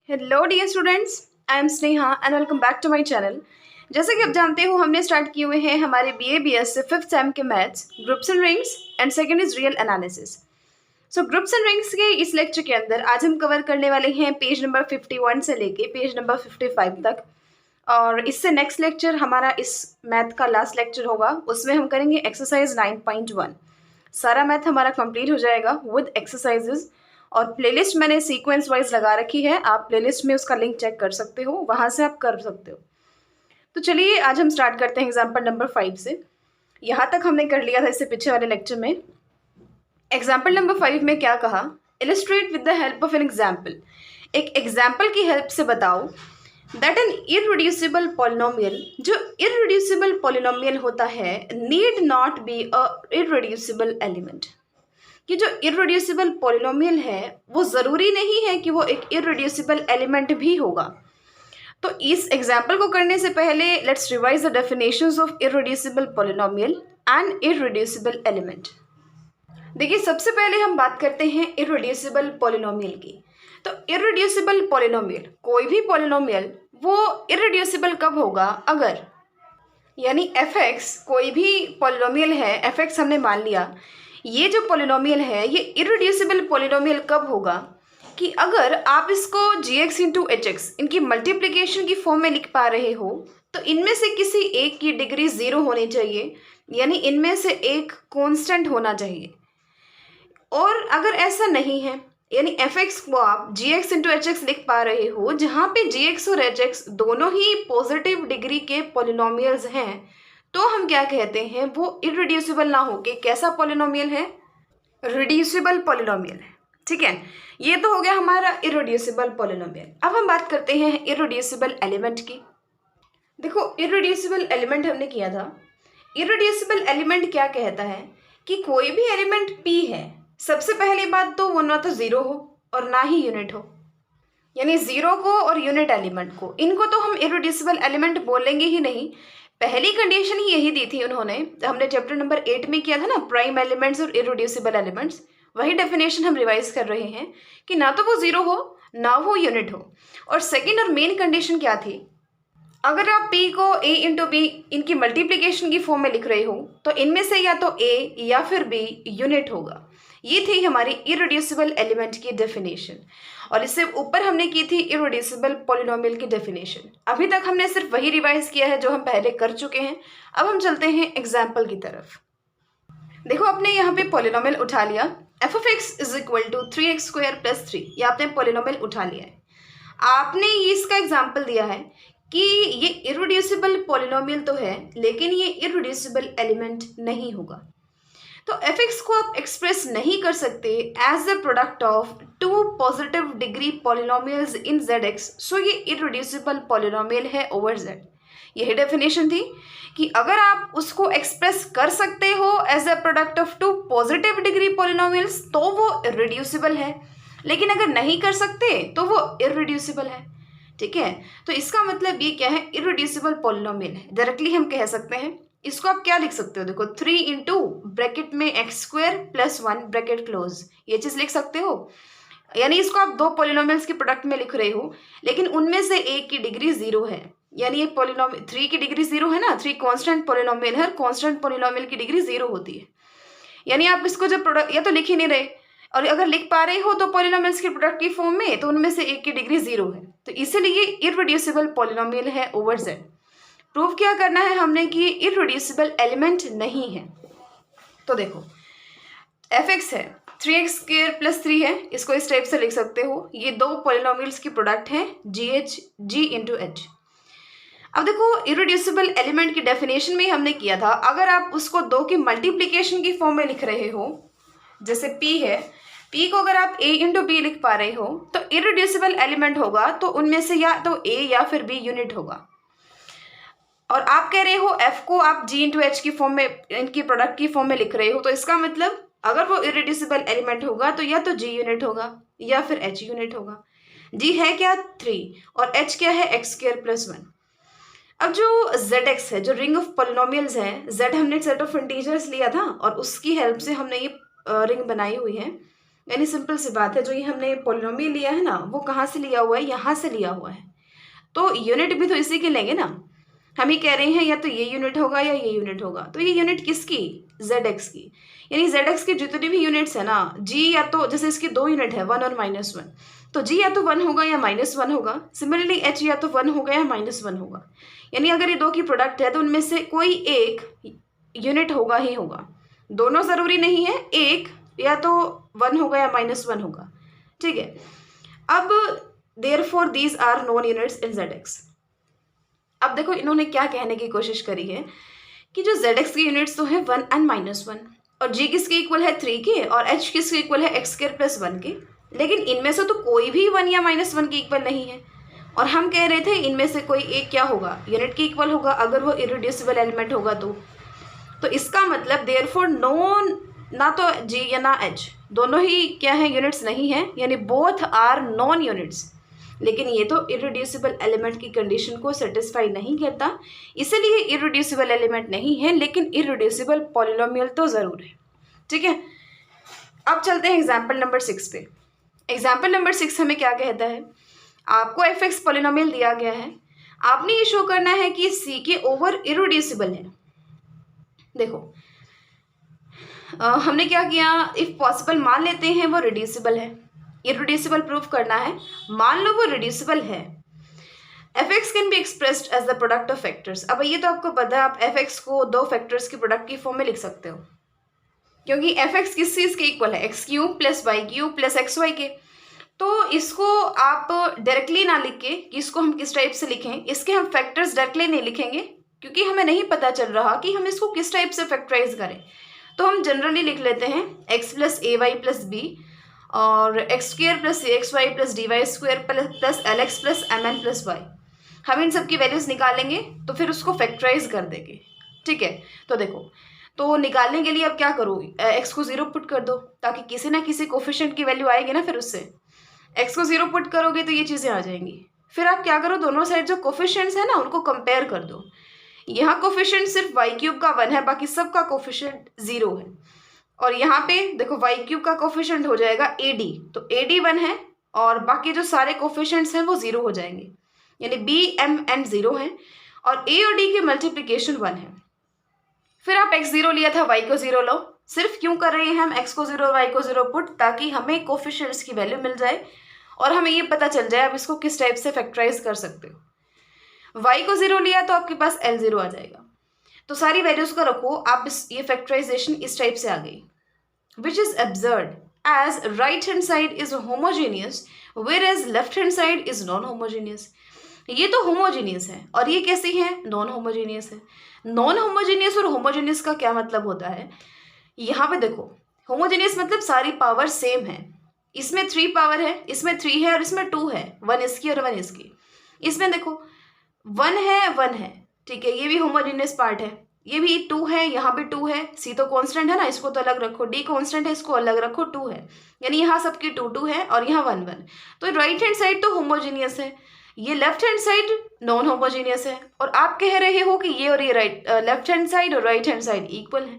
Hello dear students, I am Sneha and welcome back to my channel. जैसे कि आप जानते हो, हमने स्टार्ट किए हुए हैं हमारे BA BS से 5th सेम के maths groups and rings and second is real analysis. So groups and rings के इस लेक्चर के अंदर आज हम कवर करने वाले हैं पेज नंबर 51 से लेके पेज नंबर 55 तक। और इससे नेक्स्ट लेक्चर हमारा इस मैथ का लास्ट लेक्चर होगा, उसमें हम करेंगे एक्सरसाइज 9.1। सारा मैथ हमारा कंप्लीट हो जाएगा विद एक्सरसाइजेज। और प्लेलिस्ट मैंने सीक्वेंस वाइज लगा रखी है, आप प्लेलिस्ट में उसका लिंक चेक कर सकते हो, वहाँ से आप कर सकते हो। तो चलिए आज हम स्टार्ट करते हैं एग्जाम्पल नंबर 5 से। यहाँ तक हमने कर लिया था इससे पीछे वाले लेक्चर में। एग्जाम्पल नंबर 5 में क्या कहा, illustrate with the help of an example. एक एग्जाम्पल की हेल्प से बताओ दैट एन इररिड्यूसिबल पॉलिनोमियल, जो इररिड्यूसिबल पॉलिनोमियल होता है, need not be a irreducible element. कि जो इररिड्यूसिबल पॉलिनोमियल है वो ज़रूरी नहीं है कि वो एक इररिड्यूसिबल एलिमेंट भी होगा। तो इस एग्जाम्पल को करने से पहले let's revise the definitions of irreducible polynomial and irreducible element. देखिए, सबसे पहले हम बात करते हैं इररिड्यूसिबल पॉलिनोमियल की। तो इररिड्यूसिबल पॉलिनोमियल, कोई भी पॉलिनोमियल वो इररिड्यूसिबल कब होगा, अगर यानी fx कोई भी पॉलिनोमियल है, fx हमने मान लिया, ये जो पॉलिनोमियल है ये इररिड्यूसिबल पॉलिनोमियल कब होगा कि अगर आप इसको gx इंटू एच एक्स इनकी मल्टीप्लिकेशन की फॉर्म में लिख पा रहे हो, तो इनमें से किसी एक की डिग्री 0 होनी चाहिए, यानी इनमें से एक कांस्टेंट होना चाहिए। और अगर ऐसा नहीं है, यानी fx को आप gx इंटू एच एक्स लिख पा रहे हो, जहाँ पे gx और hx दोनों ही पॉजिटिव डिग्री के पॉलिनोमियल्स हैं, तो हम क्या कहते हैं, वो इररिड्यूसिबल ना होके कैसा पॉलिनोमियल है, रिड्यूसिबल पॉलिनोमियल है। ठीक है, ये तो हो गया हमारा इररिड्यूसिबल पॉलिनोमियल। अब हम बात करते हैं इररिड्यूसिबल एलिमेंट की। देखो, इररिड्यूसिबल एलिमेंट हमने किया था। इररिड्यूसिबल एलिमेंट क्या कहता है कि कोई भी एलिमेंट p है, सबसे पहली बात तो वो ना तो ज़ीरो हो और ना ही यूनिट हो, यानी ज़ीरो को और यूनिट एलिमेंट को, इनको तो हम इररिड्यूसिबल एलिमेंट बोलेंगे ही नहीं। पहली कंडीशन ही यही दी थी उन्होंने, हमने चैप्टर नंबर 8 में किया था ना, प्राइम एलिमेंट्स और इररिड्यूसिबल एलिमेंट्स। वही डेफिनेशन हम रिवाइज कर रहे हैं कि ना तो वो ज़ीरो हो ना वो यूनिट हो। और सेकेंड और मेन कंडीशन क्या थी, अगर आप p को a इंटू बी इनकी मल्टीप्लिकेशन की फॉर्म में लिख रहे हो, तो इनमें से या तो a या फिर b यूनिट होगा। ये थी हमारी इररिड्यूसिबल एलिमेंट की डेफिनेशन। और इससे ऊपर हमने की थी इररिड्यूसिबल पॉलिनोमियल की डेफिनेशन। अभी तक हमने सिर्फ वही रिवाइज किया है जो हम पहले कर चुके हैं। अब हम चलते हैं एग्जाम्पल की तरफ। देखो, आपने यहाँ पे पॉलिनोमियल उठा लिया, f of x is equal to 3x² + 3। ये आपने पॉलिनोमियल उठा लिया है। आपने इसका एग्जाम्पल दिया है कि ये इररिड्यूसिबल पॉलिनोमियल तो है, लेकिन ये इररिड्यूसिबल एलिमेंट नहीं होगा। तो fx को आप एक्सप्रेस नहीं कर सकते as the product of two positive degree polynomials in zx, so ये इररिड्यूसिबल पॉलिनोमियल है ओवर z। यही डेफिनेशन थी कि अगर आप उसको एक्सप्रेस कर सकते हो as the product of two positive degree polynomials, तो वो इररिड्यूसिबल है, लेकिन अगर नहीं कर सकते तो वो इररिड्यूसिबल है। ठीक है, तो इसका मतलब ये क्या है, इररिड्यूसिबल पॉलिनोमियल है। डायरेक्टली हम कह सकते हैं, इसको आप क्या लिख सकते हो, देखो 3 इंटू ब्रैकेट में x² + 1 ब्रैकेट क्लोज, ये चीज़ लिख सकते हो। यानी इसको आप दो पॉलिनोमियल्स के प्रोडक्ट में लिख रहे हो, लेकिन उनमें से एक की डिग्री 0 है, यानी ये पॉलिनोमियल 3 की डिग्री 0 है ना, 3 कांस्टेंट पॉलिनोमियल है, कांस्टेंट पॉलिनोमियल की डिग्री 0 होती है। यानी आप इसको जब प्रोडक्ट या तो लिख ही नहीं रहे, और अगर लिख पा रहे हो तो पॉलिनोमियल्स के प्रोडक्ट की फॉर्म में, तो उनमें से एक की डिग्री 0 है, तो इसीलिए इररिड्यूसिबल पॉलिनोमियल है ओवर z। प्रूव क्या करना है हमने कि ये इररिड्यूसिबल एलिमेंट नहीं है। तो देखो, fx है 3x² + 3 है, इसको इस टाइप से लिख सकते हो, ये दो पॉलिनोमियल्स की प्रोडक्ट है g इंटू h। अब देखो, इररिड्यूसिबल एलिमेंट की डेफिनेशन में हमने किया था, अगर आप उसको दो की मल्टीप्लिकेशन की फॉर्म में लिख रहे हो, जैसे p है, p को अगर आप a इंटू बी लिख पा रहे हो, तो इररिड्यूसिबल एलिमेंट होगा, तो उनमें से या तो a या फिर b यूनिट होगा। और आप कह रहे हो f को आप g इंटू एच की फॉर्म में, इनकी प्रोडक्ट की फॉर्म में लिख रहे हो, तो इसका मतलब अगर वो इररिड्यूसिबल एलिमेंट होगा तो या तो g यूनिट होगा या फिर h यूनिट होगा। g है क्या 3 और h क्या है x² + 1। अब जो zx है, जो रिंग ऑफ पॉलिनोमियल्स है, z हमने सेट ऑफ इंटीजर्स लिया था और उसकी हेल्प से हमने ये रिंग बनाई हुई है। यानी सिंपल सी बात है, जो ये हमने पोलिनोमियल लिया है ना, वो कहाँ से लिया हुआ है, यहाँ से लिया हुआ है, तो यूनिट भी तो इसी के लेंगे ना। हम ही कह रहे हैं या तो ये यूनिट होगा या ये यूनिट होगा, तो ये यूनिट किसकी, ZX की। यानी ZX की जितनी भी यूनिट्स है ना, G या तो जैसे इसकी 2 यूनिट है 1 और -1, तो G या तो 1 होगा या -1 होगा। सिमिलरली H या तो 1 होगा या -1 होगा। यानी अगर ये दो की प्रोडक्ट है तो उनमें से कोई एक यूनिट होगा ही होगा। दोनों ज़रूरी नहीं है, एक या तो 1 होगा या -1 होगा। ठीक है, अब therefore these are non units in ZX। अब देखो इन्होंने क्या कहने की कोशिश करी है कि जो ZX की यूनिट्स तो है 1 एंड -1, और G किसके इक्वल है 3 के, और H किसके इक्वल है x² + 1 के। लेकिन इनमें से तो कोई भी 1 या -1 के इक्वल नहीं है, और हम कह रहे थे इनमें से कोई एक क्या होगा, यूनिट के इक्वल होगा, अगर वो इरेड्यूसिबल एलिमेंट होगा तो इसका मतलब देयरफॉर ना तो G या ना H, दोनों ही क्या है, यूनिट्स नहीं है, यानी बोथ आर नॉन यूनिट्स। लेकिन ये तो इरेड्यूसिबल एलिमेंट की कंडीशन को सेटिस्फाई नहीं करता, इसलिए इरेड्यूसिबल एलिमेंट नहीं है, लेकिन इरेड्यूसिबल पॉलिनोमियल तो ज़रूर है। ठीक है, अब चलते हैं एग्जाम्पल नंबर 6 पे। एग्जाम्पल नंबर 6 हमें क्या कहता है, आपको fx पॉलिनोमियल दिया गया है, आपने ये शो करना है कि C के ओवर इरेड्यूसिबल है। देखो हमने क्या किया, इफ पॉसिबल मान लेते हैं वो रिड्यूसिबल है, इरेड्यूसिबल प्रूफ करना है, मान लो वो रिड्यूसिबल है। fx can be expressed as the product of factors. अब ये तो आपको पता है, आप fx को दो फैक्टर्स की प्रोडक्ट की फॉर्म में लिख सकते हो, क्योंकि fx किस चीज़ के इक्वल है, x³ + y³ + xy के। तो इसको आप डायरेक्टली ना लिख के कि इसको हम किस टाइप से लिखें, इसके हम फैक्टर्स डायरेक्टली नहीं लिखेंगे, क्योंकि हमें नहीं पता चल रहा कि हम इसको किस टाइप से फैक्टराइज करें। तो हम जनरली लिख लेते हैं x + ay + b और x² + axy + dy² + lx + mn + y। हम इन सब की वैल्यूज़ निकालेंगे तो फिर उसको फैक्टराइज कर देंगे। ठीक है, तो देखो, तो निकालने के लिए अब क्या करो, x को 0 पुट कर दो, ताकि किसी ना किसी कोफिशिएंट की वैल्यू आएगी ना, फिर उससे x को 0 पुट करोगे तो ये चीज़ें आ जाएंगी। फिर आप क्या करो, दोनों साइड जो कोफिशिएंट्स है ना उनको कंपेयर कर दो। यहाँ कोफिशिएंट सिर्फ y³ का 1 है, बाकी सब का कोफिशिएंट 0 है। और यहाँ पे देखो y³ का कोफिशिएंट हो जाएगा AD, तो AD 1 है और बाकी जो सारे कोफिशिएंट्स हैं वो 0 हो जाएंगे, यानी B, M, N 0 हैं, और A और D की मल्टीप्लिकेशन 1 है। फिर आप x0 लिया था, y को 0 लो। सिर्फ क्यों कर रहे हैं हम x को 0 और y को 0 पुट, ताकि हमें कोफिशिएंट्स की वैल्यू मिल जाए और हमें ये पता चल जाए आप इसको किस टाइप से फैक्टराइज कर सकते हो। y को 0 लिया तो आपके पास L0 आ जाएगा। तो सारी वैल्यूज का रखो, आप ये फैक्टराइजेशन इस टाइप से आ गई, which is absurd as right hand side is homogeneous whereas left hand side is non homogeneous. ये तो होमोजीनियस है और ये कैसी है, नॉन होमोजीनियस है। नॉन होमोजीनियस और होमोजीनियस का क्या मतलब होता है, यहाँ पे देखो, होमोजीनियस मतलब सारी पावर सेम है, इसमें 3 पावर है, इसमें 3 है और इसमें 2 है, 1 इसकी और 1 इसकी। इसमें देखो 1 है 1 है, ठीक है, ये भी होमोजीनियस पार्ट है, ये भी 2 है, यहाँ भी 2 है, C तो कांस्टेंट है ना, इसको तो अलग रखो, D कांस्टेंट है, इसको अलग रखो, 2 है, यानी यहाँ सबकी 2 2 है और यहाँ 1 1। तो राइट हैंड साइड तो होमोजीनियस है, ये left hand side non homogeneous है, और आप कह रहे हो कि ये और ये लेफ्ट हैंड साइड और राइट हैंड साइड इक्वल है,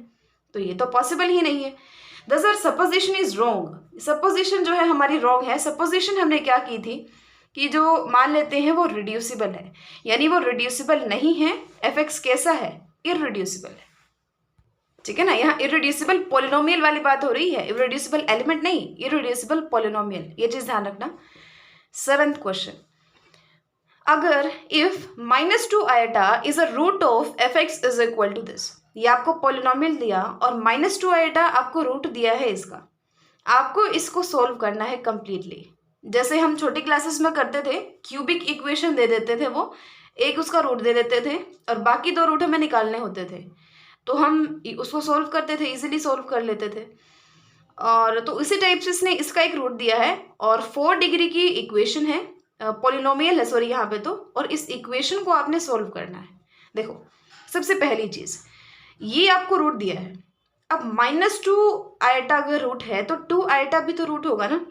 तो ये तो पॉसिबल ही नहीं है। Thus our supposition is wrong, supposition जो है हमारी रॉन्ग है। सपोजिशन हमने क्या की थी कि जो मान लेते हैं वो रिड्यूसिबल है, यानी वो रिड्यूसिबल नहीं है। fx कैसा है, इररिड्यूसिबल है, ठीक है ना। यहाँ इररिड्यूसिबल पॉलिनोमियल वाली बात हो रही है, इररिड्यूसिबल एलिमेंट नहीं, इररिड्यूसिबल पॉलिनोमियल, ये चीज ध्यान रखना। 7th क्वेश्चन, अगर if -2 iota is a root of fx is equal to this, ये आपको पॉलिनोमियल दिया और -2 आयोटा आपको रूट दिया है इसका, आपको इसको सोल्व करना है कंप्लीटली। जैसे हम छोटी क्लासेस में करते थे, क्यूबिक इक्वेशन दे देते थे, वो एक उसका रूट दे देते थे और बाकी 2 रूट हमें निकालने होते थे, तो हम उसको सोल्व करते थे, इजीली सोल्व कर लेते थे। और तो इसी टाइप से इसने इसका एक रूट दिया है और 4 डिग्री की इक्वेशन है, पॉलिनोमियल है सॉरी यहाँ पे तो, और इस इक्वेशन को आपने सोल्व करना है। देखो सबसे पहली चीज़, ये आपको रूट दिया है, अब -2 आयोटा अगर रूट है तो 2 आयोटा भी तो रूट होगा ना,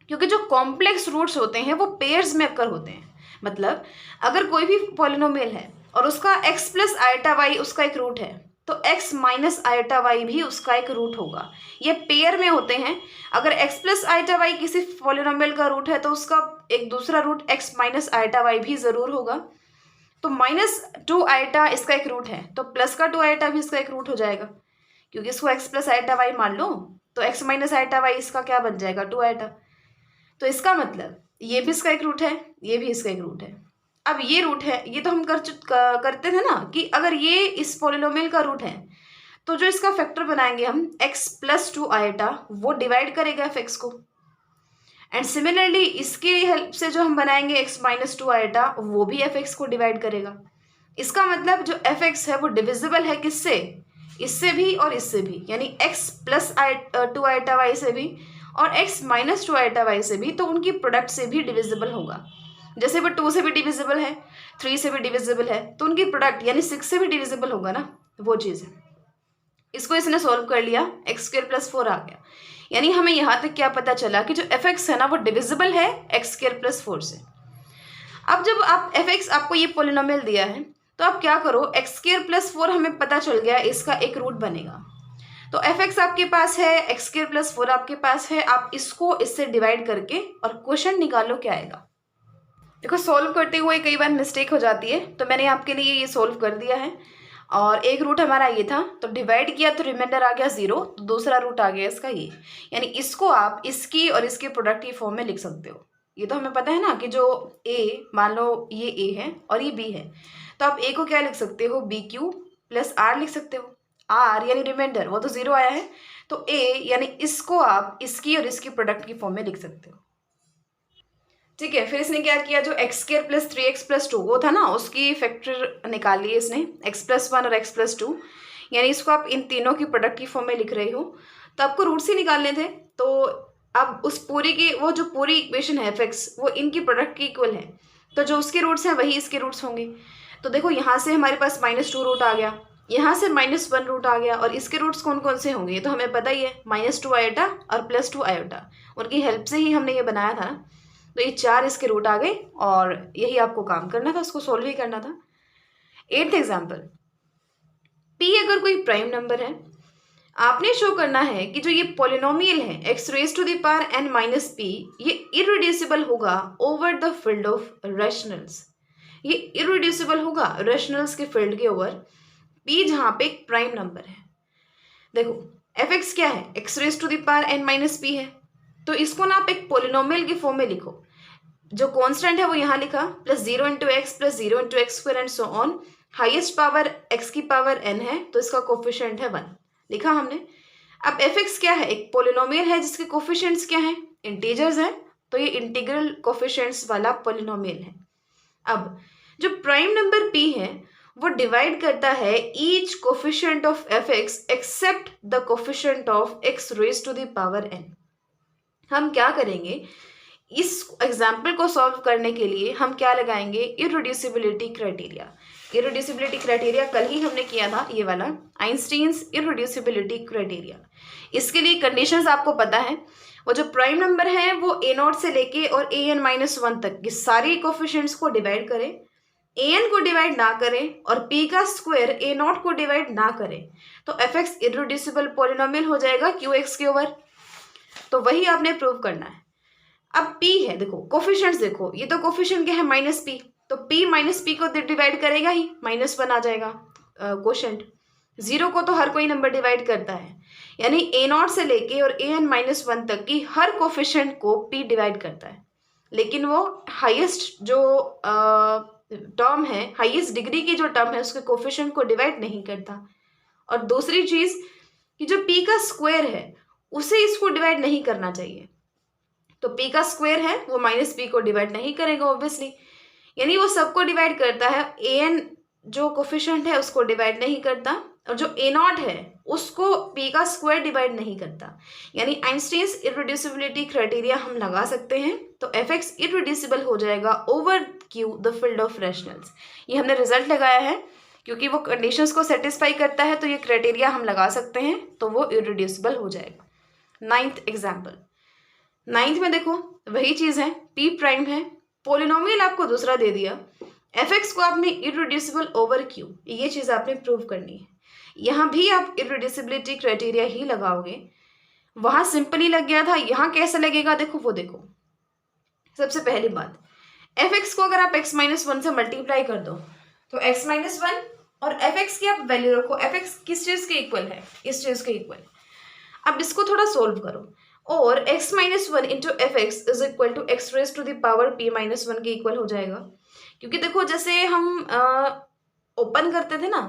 क्योंकि जो कॉम्प्लेक्स रूट्स होते हैं वो पेयर्स में अक्कर होते हैं। मतलब अगर कोई भी पॉलिनोमियल है और उसका x + आयोटा y उसका एक रूट है, तो तो x माइनस आइटा वाई भी उसका एक रूट होगा। ये पेयर में होते हैं। अगर x प्लस आइटा वाई किसी पॉलिनोमियल का रूट है तो उसका एक दूसरा root x minus iota y भी ज़रूर होगा। तो -2 आइटा इसका एक रूट है, तो प्लस का 2 आइटा भी इसका एक रूट हो जाएगा, क्योंकि इसको x प्लस आइटा वाई मान लो तो x माइनस आइटा वाई इसका क्या बन जाएगा, 2 आइटा। तो इसका मतलब ये भी इसका एक रूट है, ये भी इसका एक रूट है। अब ये रूट है, ये तो हम करते थे ना कि अगर ये इस पॉलिनोमियल का रूट है तो जो इसका फैक्टर बनाएंगे हम x प्लस 2 आइटा वो डिवाइड करेगा f(x) को। एंड सिमिलरली इसकी हेल्प से जो हम बनाएंगे x माइनस 2 आइटा वो भी f(x) को डिवाइड करेगा। इसका मतलब जो f(x) है वो डिविजिबल है किससे, इससे भी और इससे भी, यानी x प्लस 2 आइटा वाई से भी और x माइनस 2 आइटा वाई से भी, तो उनकी प्रोडक्ट से भी डिविजिबल होगा। जैसे वो 2 से भी डिविजिबल है, 3 से भी डिविजिबल है, तो उनकी प्रोडक्ट यानी 6 से भी डिविजिबल होगा ना, वो चीज़ है। इसको इसने सॉल्व कर लिया, x² प्लस 4 आ गया। यानी हमें यहाँ तक क्या पता चला कि जो f(x) है ना वो डिविजिबल है x² प्लस 4 से। अब जब आप f(x) आपको ये पॉलिनोमियल दिया है तो आप क्या करो, x² प्लस 4 हमें पता चल गया इसका एक रूट बनेगा। तो f(x) आपके पास है, x² प्लस 4 आपके पास है, आप इसको इससे डिवाइड करके और क्वेश्चन निकालो क्या आएगा। देखो सॉल्व करते हुए कई बार मिस्टेक हो जाती है, तो मैंने आपके लिए ये सॉल्व कर दिया है। और एक रूट हमारा ये था, तो डिवाइड किया तो रिमाइंडर आ गया 0, तो दूसरा रूट आ गया इसका ये। यानी इसको आप इसकी और इसके प्रोडक्ट की फॉर्म में लिख सकते हो। ये तो हमें पता है ना कि जो a, मान लो ये a है और ये b है, तो आप a को क्या लिख सकते हो, BQ प्लस r लिख सकते हो। r यानी रिमाइंडर, वो तो 0 आया है, तो a यानी इसको आप इसकी और इसकी प्रोडक्ट की फॉर्म में लिख सकते हो। ठीक है, फिर इसने क्या किया, जो x² प्लस 3x प्लस 2 वो था ना, उसकी फैक्टर निकाल लिए इसने, x प्लस 1 और x प्लस 2, यानी इसको आप इन तीनों की प्रोडक्ट की फॉर्म में लिख रहे हो। तो आपको रूट्स ही निकालने थे, तो अब उस पूरी की वो जो पूरी इक्वेशन है f(x) वो इनकी प्रोडक्ट की इक्वल है, तो जो उसके रूट्स हैं वही इसके रूट्स होंगे। तो देखो यहाँ से हमारे पास -2 रूट आ गया, यहाँ से -1 रूट आ गया, और इसके रूट्स कौन कौन से होंगे ये तो हमें पता ही है, -2 आयोटा और +2 आयोटा, उनकी हेल्प से ही हमने ये बनाया था ना। तो ये 4 इसके रूट आ गए और यही आपको काम करना था, उसको सोल्व ही करना था। 8th एग्जाम्पल, p अगर कोई प्राइम नंबर है, आपने शो करना है कि जो ये पॉलिनोमियल है x raise to the power n minus p, ये इररिड्यूसिबल होगा over the field of rationals. ये इररिड्यूसिबल होगा रैशनल्स के फील्ड के ओवर, p जहाँ पे एक प्राइम नंबर है। देखो f(x) क्या है, x raise to the power n minus p है, तो इसको ना आप एक पॉलिनोमियल की फॉर्म में लिखो। जो कांस्टेंट है वो यहाँ लिखा, plus 0 into x plus 0 into x square and so on. Highest power x की पावर n है, तो इसका कोफिशिएंट है 1, लिखा हमने। अब f(x) क्या है, एक पॉलिनोमियल है जिसके कोफिशिएंट्स क्या हैं, इंटीजर्स हैं, तो ये इंटीग्रल कोफिशिएंट्स वाला पॉलिनोमियल है। अब जो प्राइम नंबर p है वो डिवाइड करता है each coefficient of f(x) except the coefficient of x raise to the power n। हम क्या करेंगे, इस एग्जाम्पल को सॉल्व करने के लिए हम क्या लगाएंगे, इररिड्यूसिबिलिटी क्राइटेरिया। इररिड्यूसिबिलिटी क्राइटेरिया कल ही हमने किया था, ये वाला आइंस्टीन्स इररिड्यूसिबिलिटी क्राइटेरिया। इसके लिए कंडीशंस आपको पता है, वो जो प्राइम नंबर है वो a0 से लेके और an-1 तक के सारे कोफिशिएंट्स को डिवाइड करें, an को डिवाइड ना करें और p का स्क्वायर a0 को डिवाइड ना करें, तो f(x) इररिड्यूसिबल पॉलिनोमियल हो जाएगा qx के ओवर। तो वही आपने प्रूव करना है। अब p है, देखो कोफिशिएंट्स देखो, ये तो कोफिशिएंट क्या है, -p, तो p माइनस p को डिवाइड करेगा ही, -1 आ जाएगा कोशेंट। 0 को तो हर कोई नंबर डिवाइड करता है, यानी a0 से लेके और an-1 तक की हर कोफिशिएंट को p डिवाइड करता है, लेकिन वो हाईएस्ट जो टर्म है, हाईएस्ट डिग्री की जो टर्म है उसके कोफिशिएंट को डिवाइड नहीं करता। और दूसरी चीज कि जो p का स्क्वायर है उसे इसको डिवाइड नहीं करना चाहिए, तो p का स्क्वायर है वो -p को डिवाइड नहीं करेगा ऑब्वियसली, यानी वो सबको डिवाइड करता है, an जो कोफिशिएंट है उसको डिवाइड नहीं करता, और जो a0 है उसको p का स्क्वायर डिवाइड नहीं करता। यानी आइंस्टीन्स इररिड्यूसिबिलिटी क्राइटेरिया हम लगा सकते हैं, तो f(x) इररिड्यूसिबल हो जाएगा over q the field of rationals. ये हमने रिजल्ट लगाया है, क्योंकि वो कंडीशंस को सेटिस्फाई करता है तो ये क्राइटेरिया हम लगा सकते हैं, तो वो इररिड्यूसिबल हो जाएगा। 9th एग्जाम्पल, 9th में देखो वही चीज़ है, p प्राइम है, पोलिनोमियल आपको दूसरा दे दिया, f(x) को आपने इररिड्यूसिबल ओवर q, ये चीज़ आपने प्रूव करनी है। यहाँ भी आप इररिड्यूसिबिलिटी क्राइटेरिया ही लगाओगे। वहाँ सिंपली लग गया था, यहाँ कैसे लगेगा देखो, वो देखो। सबसे पहली बात, एफ एक्स को अगर आप एक्स माइनस वन से मल्टीप्लाई कर दो तो एक्स माइनस वन और एफ एक्स की आप वैल्यू रखो। एफ एक्स किस चीज़ के इक्वल है? इस चीज़ के इक्वल। अब इसको थोड़ा सोल्व करो और x minus one into f x is equal to x raise to the power p minus one के इक्वल हो जाएगा। क्योंकि देखो जैसे हम ओपन करते थे ना,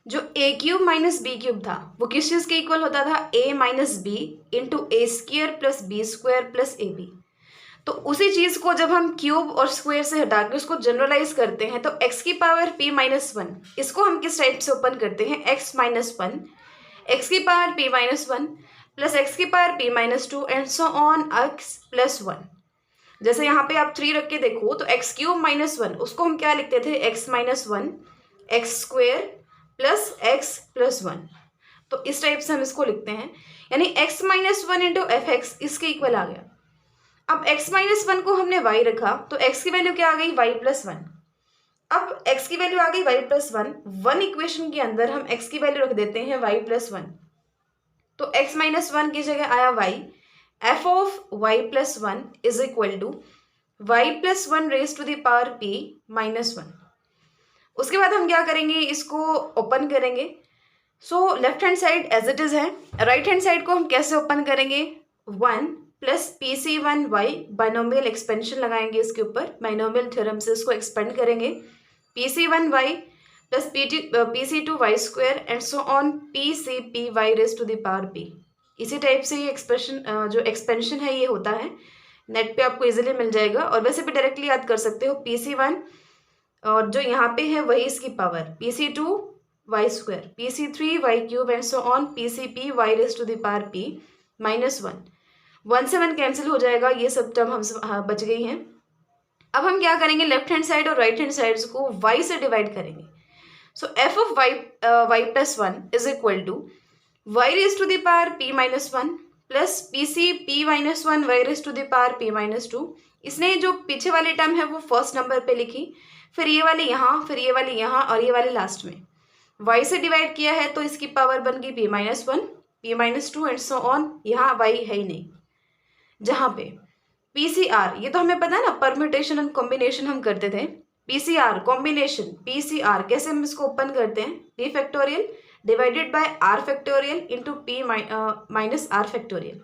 जो a cube minus b cube था वो किस चीज़ के इक्वल होता था? a minus b into a square plus b square plus a b. तो उसी चीज़ को जब हम क्यूब और स्क्वायर से हटा के उसको जनरलाइज करते हैं तो x की पावर p माइनस वन, इसको हम किस टाइप से ओपन करते हैं? x माइनस वन, एक्स की power p minus one plus x की power p minus two and so on x plus one. जैसे यहाँ पे आप 3 रख के देखो तो एक्स क्यूब माइनस वन, उसको हम क्या लिखते थे? x minus one x square plus x plus one. तो इस टाइप से हम इसको लिखते हैं, यानी x minus one into f x इसके इक्वल आ गया। अब x माइनस वन को हमने y रखा तो x की वैल्यू क्या आ गई? y plus one. अब x की वैल्यू आ गई y plus one, one equation के अंदर हम x की वैल्यू रख देते हैं y प्लस वन। तो x माइनस वन की जगह आया y, f of y plus one is equal to y plus one raise to the power p minus one. उसके बाद हम क्या करेंगे? इसको ओपन करेंगे। So left hand side as it is है, राइट हैंड साइड को हम कैसे ओपन करेंगे? One plus P C one y, binomial expansion लगाएंगे इसके ऊपर, बाइनोमियल थ्योरम से इसको एक्सपेंड करेंगे। P C one y plus P C two y square and so on P C p y raise to the power p. इसी type से ये expression जो एक्सपेंशन है ये होता है, नेट पे आपको इजीली मिल जाएगा। और वैसे भी डायरेक्टली याद कर सकते हो, पी सी वन और जो यहाँ पे है वही इसकी power p C two y square, p c three y cube and so on P C p y raise to the power p minus one. One से वन कैंसिल हो जाएगा, ये सब टर्म हम बच गई हैं। अब हम क्या करेंगे? लेफ्ट हैंड साइड और राइट हैंड साइड को y से डिवाइड करेंगे। So f of y plus one is equal to Y raise to the power p minus one plus P C P minus one Y raise to the power p minus two. इसने जो पीछे वाली term है वो first number पे लिखी, फिर ये वाली यहाँ, फिर ये वाली यहाँ और ये वाली लास्ट में। y से डिवाइड किया है तो इसकी पावर बन गई p minus one, p minus two and so on. यहाँ y है ही नहीं। जहाँ पे PCR, ये तो हमें पता है ना, परम्यूटेशन एंड कॉम्बिनेशन हम करते थे। PCR कॉम्बिनेशन, PCR कैसे हम इसको ओपन करते हैं? p factorial divided by r factorial into p minus r factorial.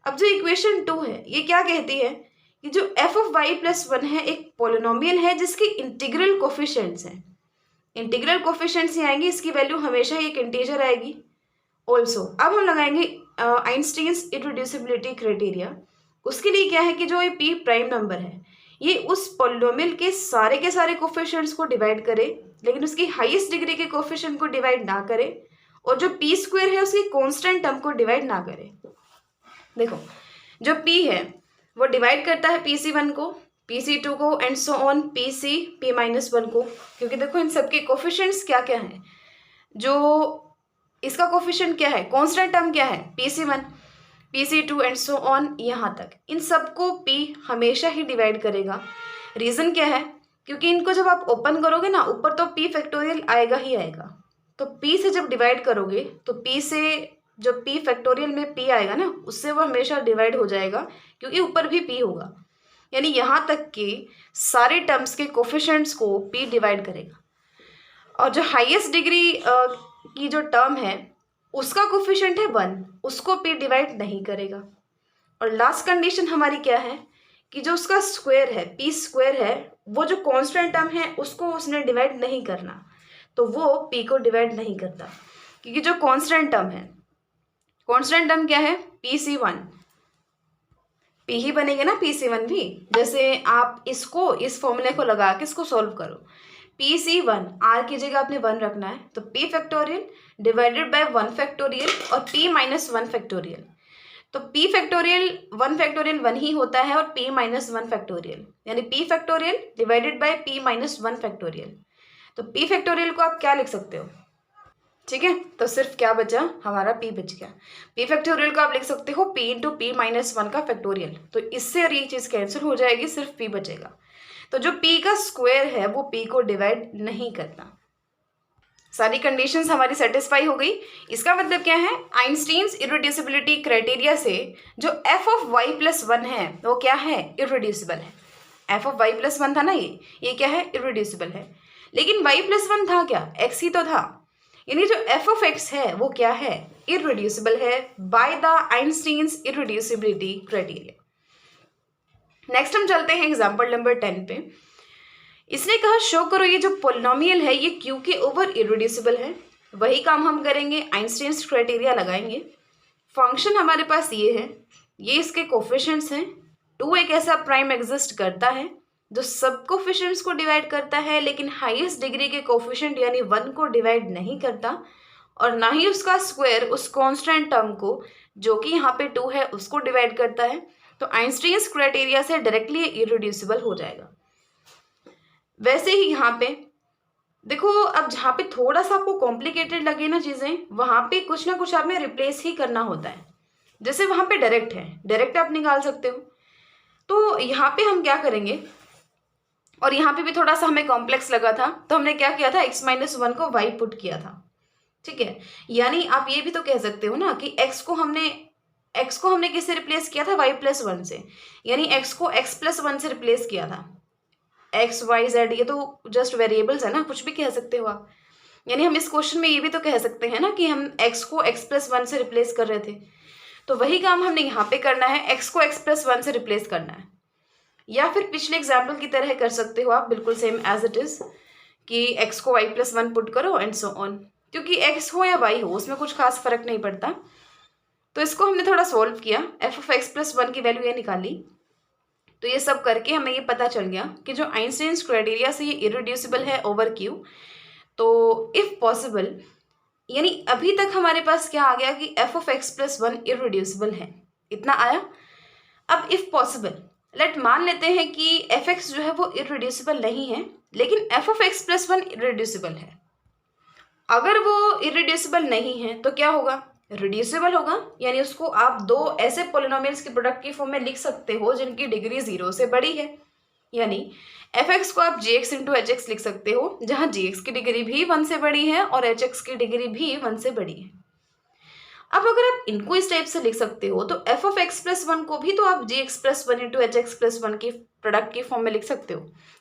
अब जो इक्वेशन 2 है ये क्या कहती है कि जो f of y plus one है एक पोलिनोमियल है जिसकी इंटीग्रल कोफिशिएंट्स हैं। इंटीग्रल कोफिशिएंट्स ही आएंगे, इसकी वैल्यू हमेशा एक इंटीजर आएगी। ऑल्सो अब हम लगाएंगे आइंस्टीन्स इररिड्यूसिबिलिटी क्राइटेरिया। उसके लिए क्या है कि जो ये p प्राइम नंबर है ये उस पॉलिनोमियल के सारे कोफिशिएंट्स को डिवाइड करे, लेकिन उसकी हाईएस्ट डिग्री के कोफिशिएंट को डिवाइड ना करे, और जो p स्क्वायर है उसकी कांस्टेंट टर्म को डिवाइड ना करे। देखो जो p है वो डिवाइड करता है पी सी वन को, पी सी टू को and so on P C P minus one को, क्योंकि देखो इन सबके कोफिशिएंट्स क्या क्या हैं। जो इसका कोफिशिएंट क्या है? कांस्टेंट टर्म क्या है? P C one, P C two and so on यहाँ तक। इन सबको p हमेशा ही डिवाइड करेगा। रीज़न क्या है? क्योंकि इनको जब आप ओपन करोगे ना, ऊपर तो p फैक्टोरियल आएगा ही आएगा। तो p से जब डिवाइड करोगे तो p से जो p फैक्टोरियल में p आएगा ना, उससे वो हमेशा डिवाइड हो जाएगा, क्योंकि ऊपर भी p होगा। यानी यहाँ तक कि सारे टर्म्स के कोफिशिएंट्स को p डिवाइड करेगा। और जो हाईएस्ट डिग्री की जो टर्म है उसका कोफिशिएंट है वन, उसको p डिवाइड नहीं करेगा। और लास्ट कंडीशन हमारी क्या है कि जो उसका स्क्वायर है, p स्क्वायर है, वो जो कांस्टेंट टर्म है उसको उसने डिवाइड नहीं करना, तो वो p को डिवाइड नहीं करता। क्योंकि जो कांस्टेंट टर्म है, कांस्टेंट टर्म क्या है? पी सी वन, p ही बनेगा ना पी सी वन भी। जैसे आप इसको, इस फॉर्मूले को लगा के इसको सॉल्व करो, पी सी वन, आर की जगह आपने वन रखना है, तो p factorial divided by one factorial और p माइनस वन फैक्टोरियल। तो p फैक्टोरियल वन ही होता है और p माइनस वन फैक्टोरियल, यानी p factorial divided by p minus one factorial. तो p फैक्टोरियल को आप क्या लिख सकते हो? ठीक है, तो सिर्फ क्या बचा? हमारा p बच गया। p फैक्टोरियल को आप लिख सकते हो p into P minus one का फैक्टोरियल। तो इससे और ये चीज़ कैंसिल हो जाएगी, सिर्फ p बचेगा। तो जो p का स्क्वायर है वो p को डिवाइड नहीं करता। सारी कंडीशंस हमारी सेटिस्फाई हो गई। इसका मतलब क्या है, आइंस्टीन्स इररिड्यूसिबिलिटी क्राइटेरिया से जो F of Y plus one है वो क्या है, इररिड्यूसिबल है। F of Y plus one था ना, ये क्या है, इररिड्यूसिबल है। लेकिन वाई प्लस वन था क्या, एक्स ही तो था, यानी जो एफ ऑफ एक्स है वो क्या है, इररिड्यूसिबल है by the Einstein's irreducibility criteria. Next हम चलते हैं एग्जाम्पल नंबर 10 पे। इसने कहा शो करो ये जो पोलिनोमियल है ये क्यू के ओवर इररिड्यूसिबल है। वही काम हम करेंगे, आइंस्टीन्स क्राइटेरिया लगाएंगे। फंक्शन हमारे पास ये है, ये इसके कोफिशिएंट्स हैं। 2 एक ऐसा प्राइम एग्जिस्ट करता है जो सब कोफिशिएंट्स को डिवाइड करता है लेकिन हाईएस्ट डिग्री के कोफिशिएंट यानी 1 को डिवाइड नहीं करता, और ना ही उसका स्क्वायर उस कांस्टेंट टर्म को जो कि यहाँ पे 2 है उसको डिवाइड करता है। तो आइंस्टीन्स क्राइटेरिया से डायरेक्टली इररिड्यूसिबल हो जाएगा। वैसे ही यहाँ पे देखो, अब जहाँ पे थोड़ा सा आपको कॉम्प्लिकेटेड लगे ना चीज़ें, वहाँ पे कुछ ना कुछ आपने रिप्लेस ही करना होता है। जैसे वहाँ पे डायरेक्ट है, डायरेक्ट आप निकाल सकते हो, तो यहाँ पे हम क्या करेंगे, और यहाँ पे भी थोड़ा सा हमें कॉम्प्लेक्स लगा था तो हमने क्या किया था, x-1 को y पुट किया था, ठीक है। यानी आप ये भी तो कह सकते हो ना कि x को हमने किससे रिप्लेस किया था, y+1 से, यानी x को x+1 से रिप्लेस किया था। x y z ये तो जस्ट वेरिएबल्स है ना, कुछ भी कह सकते हो आप। यानी हम इस क्वेश्चन में ये भी तो कह सकते हैं ना कि हम x को x+1 से रिप्लेस कर रहे थे, तो वही काम हमने यहाँ पे करना है, x को x+1 से रिप्लेस करना है। या फिर पिछले एग्जाम्पल की तरह कर सकते हो आप, बिल्कुल सेम एज इट इज, कि x को y+1 पुट करो एंड सो ऑन, क्योंकि x हो या y हो उसमें कुछ खास फर्क नहीं पड़ता। तो इसको हमने थोड़ा सॉल्व किया, एफ ऑफ x+1 की वैल्यू ये निकाली। तो ये सब करके हमें ये पता चल गया कि जो आइंस्टीन्स क्राइटेरिया से ये इररिड्यूसिबल है ओवर क्यू। तो इफ पॉसिबल, यानी अभी तक हमारे पास क्या आ गया कि एफ ऑफ x+1 इररिड्यूसिबल है, इतना आया। अब इफ पॉसिबल लेट मान लेते हैं कि एफ एक्स जो है वो इररिड्यूसिबल नहीं है लेकिन एफ ऑफ x+1 इररिड्यूसिबल है। अगर वो इररिड्यूसिबल नहीं है तो क्या होगा, रिड्यूसिबल होगा, यानी उसको आप 2 ऐसे पोलिनोमियल्स के प्रोडक्ट की फॉर्म में लिख सकते हो जिनकी डिग्री 0 से बड़ी है। यानी एफ एक्स को आप जी एक्स इंटू एच एक्स लिख सकते हो, जहाँ जी एक्स की डिग्री भी 1 से बड़ी है और एच एक्स की डिग्री भी 1 से बड़ी है। अब अगर आप इनको इस टाइप से लिख सकते हो तो एफ ऑफ x+1 को भी तो आप gx+1 इंटू एच एक्स+1 की प्रोडक्ट की फॉर्म में लिख सकते हो,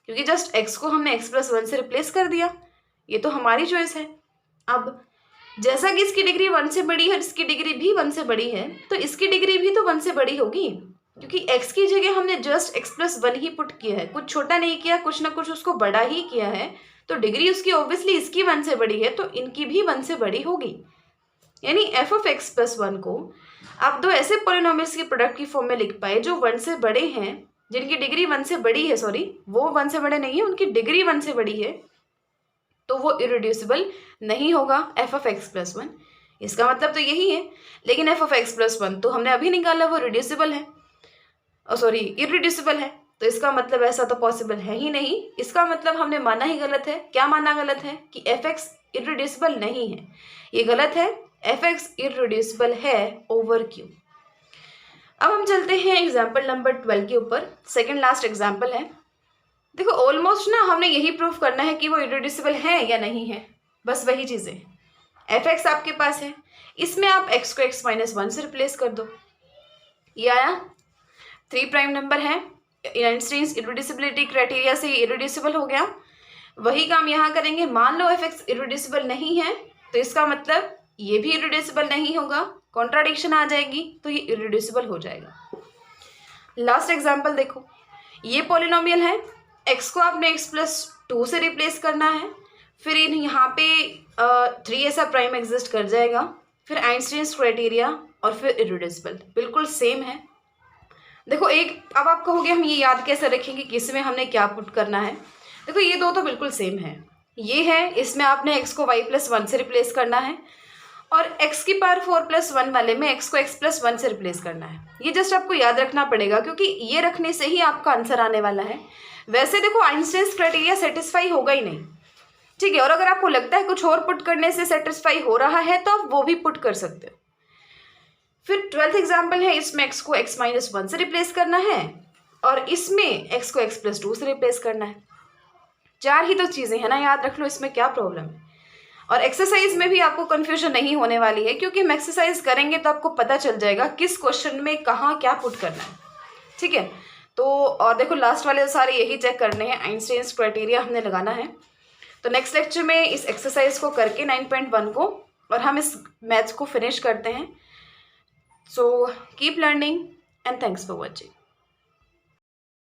क्योंकि जस्ट x को हमने x+1 से रिप्लेस कर दिया। ये तो हमारी चॉइस है। अब जैसा कि इसकी डिग्री 1 से बड़ी है, इसकी डिग्री भी 1 से बड़ी है, तो इसकी डिग्री भी तो 1 से बड़ी होगी, क्योंकि x की जगह हमने जस्ट x+1 ही पुट किया है, कुछ छोटा नहीं किया, कुछ ना कुछ उसको बड़ा ही किया है। तो डिग्री उसकी ऑब्वियसली इसकी 1 से बड़ी है तो इनकी भी 1 से बड़ी होगी। यानी एफ ऑफ x+1 को आप 2 ऐसे पोलिनोमियल्स के प्रोडक्ट की फॉर्म में लिख पाए जो 1 से बड़े हैं, जिनकी डिग्री 1 से बड़ी है, सॉरी वो 1 से बड़े नहीं है, उनकी डिग्री 1 से बड़ी है, तो वो इररिड्यूसिबल नहीं होगा एफ ऑफ x+1। इसका मतलब तो यही है। लेकिन एफ ऑफ x+1 तो हमने अभी निकाला वो रिड्यूसिबल है, सॉरी इररिड्यूसिबल है, तो इसका मतलब ऐसा तो पॉसिबल है ही नहीं। इसका मतलब हमने माना ही गलत है। क्या माना गलत है, कि एफ एक्स इररिड्यूसिबल नहीं है, ये गलत है। एफ एक्स इररिड्यूसिबल है ओवर क्यू। अब हम चलते हैं एग्जाम्पल नंबर 12 के ऊपर, सेकेंड लास्ट एग्जाम्पल है। देखो ऑलमोस्ट ना हमने यही प्रूफ करना है कि वो इररिड्यूसिबल है या नहीं है, बस वही चीज़ें। एफ एक्स आपके पास है, इसमें आप एक्स को x-1 से रिप्लेस कर दो, ये आया 3 प्राइम नंबर है, आइंस्टीन्स इररिड्यूसिबिलिटी क्राइटेरिया से इररिड्यूसिबल हो गया। वही काम यहाँ करेंगे। मान लो एफ एक्स इररिड्यूसिबल नहीं है तो इसका मतलब ये भी इररिड्यूसिबल नहीं होगा, कॉन्ट्राडिक्शन आ जाएगी, तो ये इररिड्यूसिबल हो जाएगा। लास्ट एग्जाम्पल देखो, ये पॉलिनोमियल है, x को आपने x+2 से रिप्लेस करना है, फिर इन यहाँ पे 3 ऐसा प्राइम एग्जिस्ट कर जाएगा, फिर आइंस्टीन्स क्राइटेरिया और फिर इररिड्यूसिबल, बिल्कुल सेम है। देखो एक, अब आप कहोगे हम ये याद कैसे रखेंगे कि इसमें हमने क्या पुट करना है। देखो ये दो तो बिल्कुल सेम है, ये है इसमें आपने x को y+1 से रिप्लेस करना है, और x की पावर 4+1 वाले में x को x+1 से रिप्लेस करना है। ये जस्ट आपको याद रखना पड़ेगा, क्योंकि ये रखने से ही आपका आंसर आने वाला है। वैसे देखो आइंस्टीन्स क्राइटेरिया सेटिस्फाई होगा ही नहीं, ठीक है, और अगर आपको लगता है कुछ और पुट करने से सेटिस्फाई हो रहा है तो आप वो भी पुट कर सकते हो। फिर 12th एग्जाम्पल है, इसमें x को x-1 से रिप्लेस करना है और इसमें x को x+2 से रिप्लेस करना है। 4 ही तो चीज़ें हैं ना, याद रख लो, इसमें क्या प्रॉब्लम है। और एक्सरसाइज में भी आपको कन्फ्यूजन नहीं होने वाली है, क्योंकि हम एक्सरसाइज करेंगे तो आपको पता चल जाएगा किस क्वेश्चन में कहाँ क्या पुट करना है। ठीक है, तो और देखो लास्ट वाले सारे यही चेक करने हैं, आइंस्टाइन्स क्राइटेरिया हमने लगाना है। तो नेक्स्ट लेक्चर में इस एक्सरसाइज को करके 9.1 को और हम इस मैथ्स को फिनिश करते हैं। So keep learning and thanks for watching.